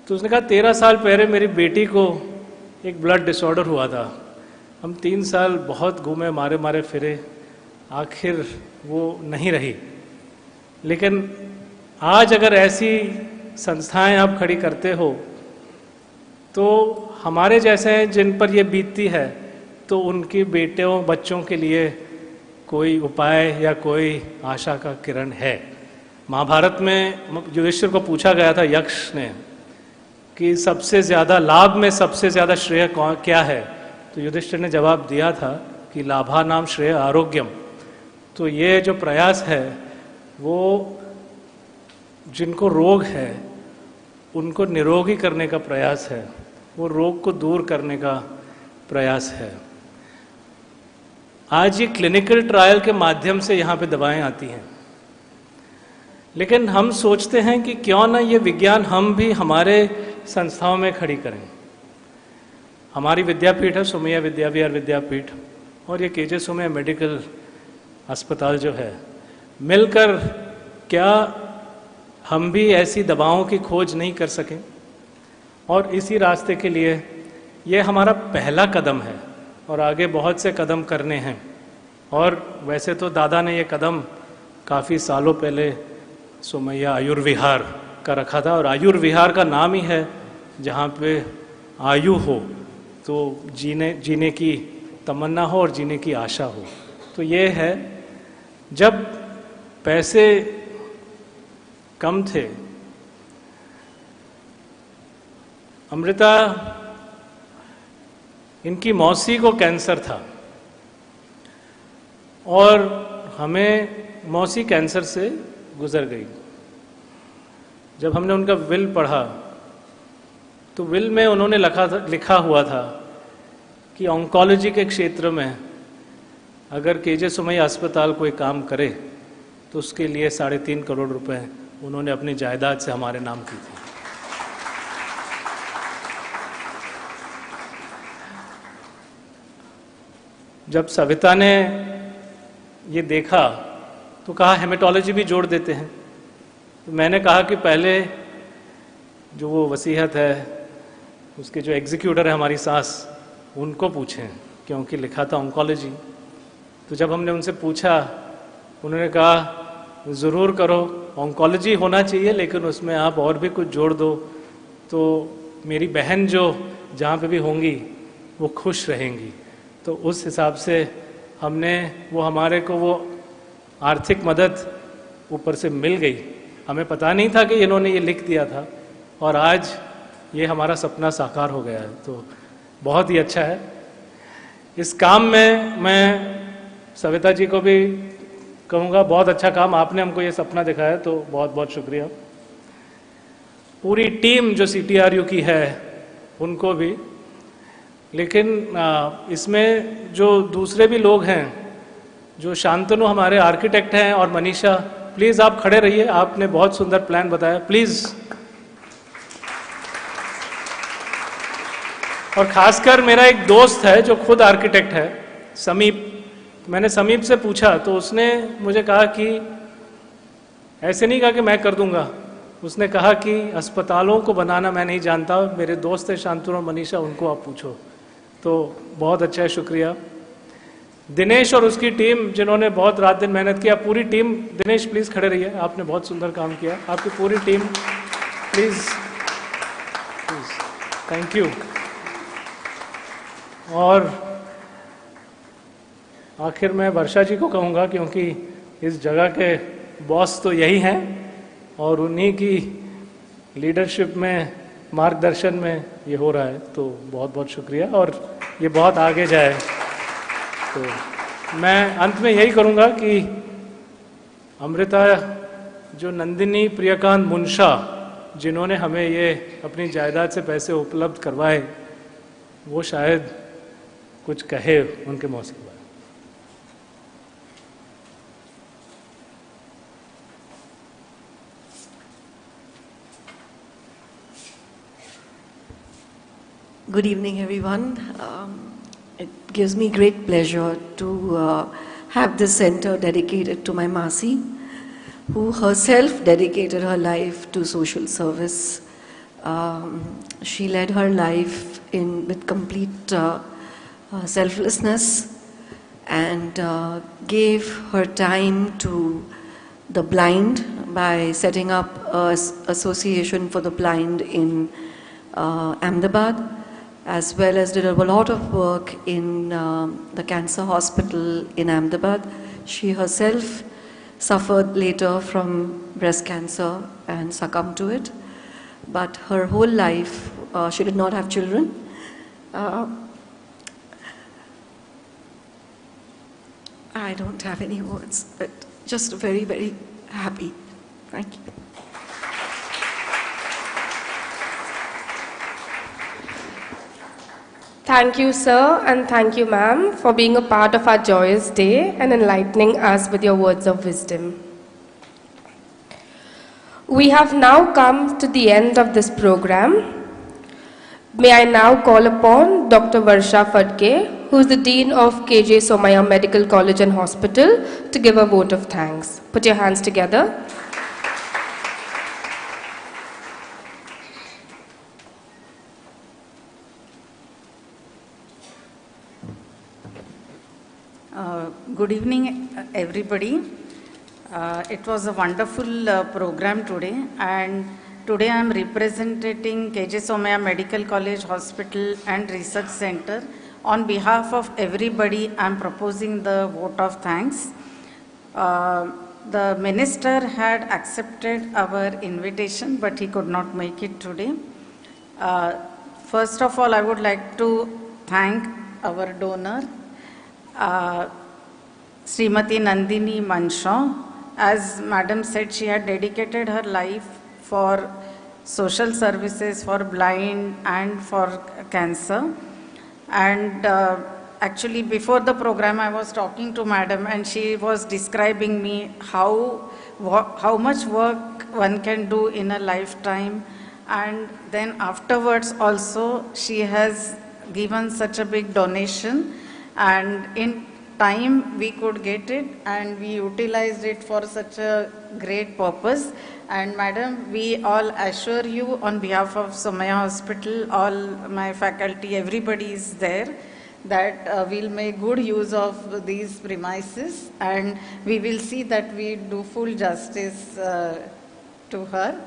तो उसने कहा 13 साल पहले मेरी बेटी को एक ब्लड डिसऑर्डर हुआ था, हम 3 साल बहुत घूमे मारे मारे फिरे, आखिर वो नहीं रही। लेकिन आज अगर ऐसी संस्थाएं आप खड़ी करते हो तो हमारे जैसे हैं जिन पर ये बीतती है, तो उनके बेटों बच्चों के लिए कोई उपाय या कोई आशा का किरण है। महाभारत में युधिष्ठिर को पूछा गया था यक्ष ने कि सबसे ज़्यादा लाभ में सबसे ज़्यादा श्रेय क्या है, तो युधिष्ठिर ने जवाब दिया था कि लाभा नाम श्रेय आरोग्यम। तो ये जो प्रयास है वो जिनको रोग है उनको निरोगी करने का प्रयास है, वो रोग को दूर करने का प्रयास है। आज ये क्लिनिकल ट्रायल के माध्यम से यहाँ पे दवाएं आती हैं, लेकिन हम सोचते हैं कि क्यों ना ये विज्ञान हम भी हमारे संस्थाओं में खड़ी करें। हमारी विद्यापीठ है सोमैया विद्याविहार विद्यापीठ, और ये केजे सोमैया मेडिकल अस्पताल जो है, मिलकर क्या हम भी ऐसी दवाओं की खोज नहीं कर सकें? और इसी रास्ते के लिए ये हमारा पहला कदम है और आगे बहुत से कदम करने हैं। और वैसे तो दादा ने ये कदम काफ़ी सालों पहले सोमैया आयुर्विहार का रखा था, और आयुर्विहार का नाम ही है जहाँ पे आयु हो तो जीने की तमन्ना हो और जीने की आशा हो। तो ये है, जब पैसे कम थे, अमृता इनकी मौसी को कैंसर था और हमें मौसी कैंसर से गुजर गई। जब हमने उनका विल पढ़ा तो विल में उन्होंने लिखा हुआ था कि ऑन्कोलॉजी के क्षेत्र में अगर केजे सोमैया अस्पताल कोई काम करे तो उसके लिए 3.5 करोड़ रुपए उन्होंने अपनी जायदाद से हमारे नाम की थी। जब सविता ने ये देखा तो कहा हेमेटोलॉजी भी जोड़ देते हैं। तो मैंने कहा कि पहले जो वो वसीयत है उसके जो एग्जीक्यूटर है हमारी सास, उनको पूछें, क्योंकि लिखा था ऑन्कोलॉजी। तो जब हमने उनसे पूछा, उन्होंने कहा ज़रूर करो, ऑन्कोलॉजी होना चाहिए लेकिन उसमें आप और भी कुछ जोड़ दो तो मेरी बहन जो जहाँ पे भी होंगी वो खुश रहेंगी। तो उस हिसाब से हमने हमारे को वो आर्थिक मदद ऊपर से मिल गई। हमें पता नहीं था कि इन्होंने ये लिख दिया था और आज ये हमारा सपना साकार हो गया है। तो बहुत ही अच्छा है। इस काम में मैं सविता जी को भी कहूँगा, बहुत अच्छा काम, आपने हमको ये सपना दिखाया, तो बहुत बहुत शुक्रिया। पूरी टीम जो CTRU की है उनको भी, लेकिन इसमें जो दूसरे भी लोग हैं, जो शांतनु हमारे आर्किटेक्ट हैं, और मनीषा, प्लीज़ आप खड़े रहिए, आपने बहुत सुंदर प्लान बताया, प्लीज़। और खासकर मेरा एक दोस्त है जो खुद आर्किटेक्ट है, समीप। मैंने समीप से पूछा तो उसने मुझे कहा कि ऐसे नहीं कहा कि मैं कर दूंगा, उसने कहा कि अस्पतालों को बनाना मैं नहीं जानता, मेरे दोस्त है शांतनु और मनीषा, उनको आप पूछो। तो बहुत अच्छा है, शुक्रिया। दिनेश और उसकी टीम जिन्होंने बहुत रात दिन मेहनत किया, पूरी टीम, दिनेश प्लीज़ खड़े रहिए, आपने बहुत सुंदर काम किया, आपकी पूरी टीम प्लीज़, थैंक यू। और आखिर में वर्षा जी को कहूँगा, क्योंकि इस जगह के बॉस तो यही हैं और उन्हीं की लीडरशिप में, मार्गदर्शन में ये हो रहा है, तो बहुत बहुत शुक्रिया और ये बहुत आगे जाए। तो मैं अंत में यही करूँगा कि अमृता जो नंदिनी प्रियकांत मुंशा, जिन्होंने हमें ये अपनी जायदाद से पैसे उपलब्ध करवाए, वो शायद कुछ कहे उनके मौसम के बारे में। Good evening, everyone. It gives me great pleasure to have this center dedicated to my Masi, who herself dedicated her life to social service. She led her life with complete selflessness and gave her time to the blind by setting up an association for the blind in Ahmedabad, as well as did a lot of work in the cancer hospital in Ahmedabad. She herself suffered later from breast cancer and succumbed to it. But her whole life, she did not have children. I don't have any words, but just very, very happy. Thank you. Thank you, sir, and thank you, ma'am, for being a part of our joyous day and enlightening us with your words of wisdom. We have now come to the end of this program. May I now call upon Dr. Varsha Phadke, who is the Dean of KJ Somaiya Medical College and Hospital, to give a vote of thanks. Put your hands together. Good evening, everybody. It was a wonderful program today, and today I am representing KJ Somaiya Medical College Hospital and Research Center. On behalf of everybody, I am proposing the vote of thanks. The minister had accepted our invitation, but he could not make it today. First of all, I would like to thank our donor, Srimati Nandini Manshaw. As Madam said, she had dedicated her life for social services for blind and for cancer. And actually before the program I was talking to Madam and she was describing me how much work one can do in a lifetime, and then afterwards also she has given such a big donation, and in time we could get it and we utilized it for such a great purpose. And Madam, we all assure you on behalf of Somaiya Hospital, all my faculty, everybody is there, that we'll make good use of these premises and we will see that we do full justice to her.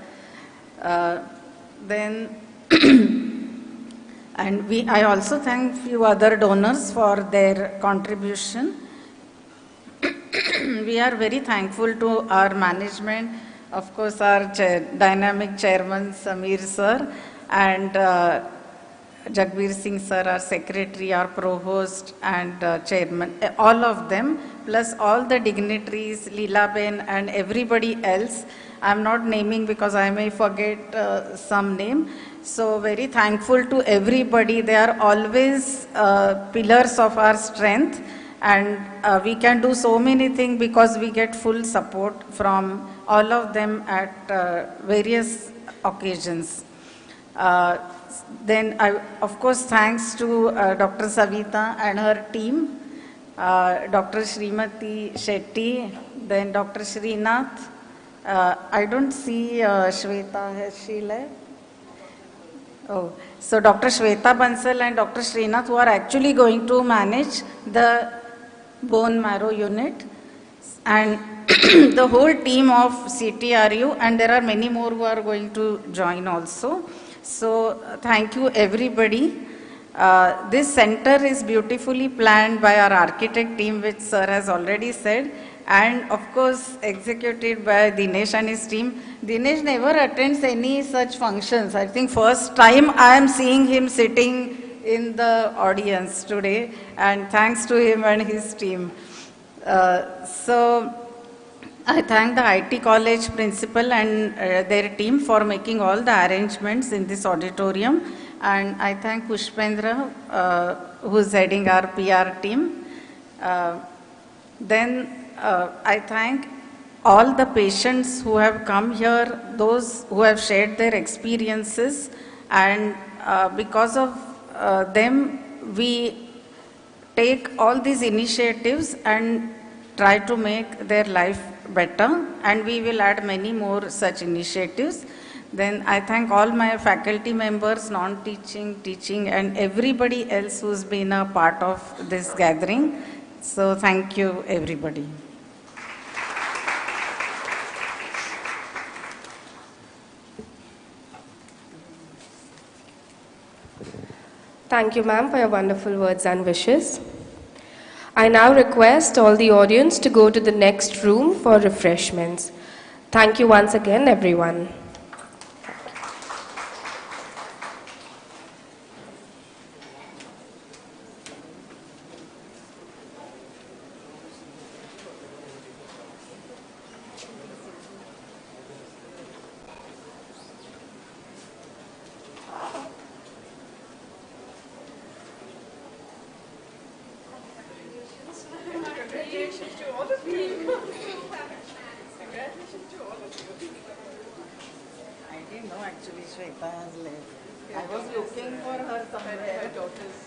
And I also thank few other donors for their contribution. We are very thankful to our management, of course our dynamic chairman Samir sir and Jagbir Singh sir, our secretary, our provost and chairman, all of them, plus all the dignitaries, Leela Ben and everybody else. I am not naming because I may forget some name. So very thankful to everybody. They are always pillars of our strength, and we can do so many things because we get full support from all of them at various occasions. Then of course thanks to Dr. Savita and her team, Dr. Srimati Shetty, then Dr. Srinath. I don't see Shweta, has she left? Oh, so Dr. Shweta Bansal and Dr. Srinath, who are actually going to manage the bone marrow unit, and the whole team of CTRU, and there are many more who are going to join also. So thank you everybody. This center is beautifully planned by our architect team, which sir has already said, and of course executed by Dinesh and his team. Dinesh never attends any such functions. I think first time I am seeing him sitting in the audience today, and thanks to him and his team. So I thank the IT college principal and their team for making all the arrangements in this auditorium, and I thank Pushpendra who is heading our PR team. I thank all the patients who have come here, those who have shared their experiences, and because of them we take all these initiatives and try to make their life better, and we will add many more such initiatives. Then I thank all my faculty members, non-teaching, teaching, and everybody else who's been a part of this gathering. So thank you everybody. Thank you, ma'am, for your wonderful words and wishes. I now request all the audience to go to the next room for refreshments. Thank you once again, everyone. Congratulations to all of you. Congratulations to all of you. I didn't know actually Shweta has left. I was looking for her somewhere. Her daughter's.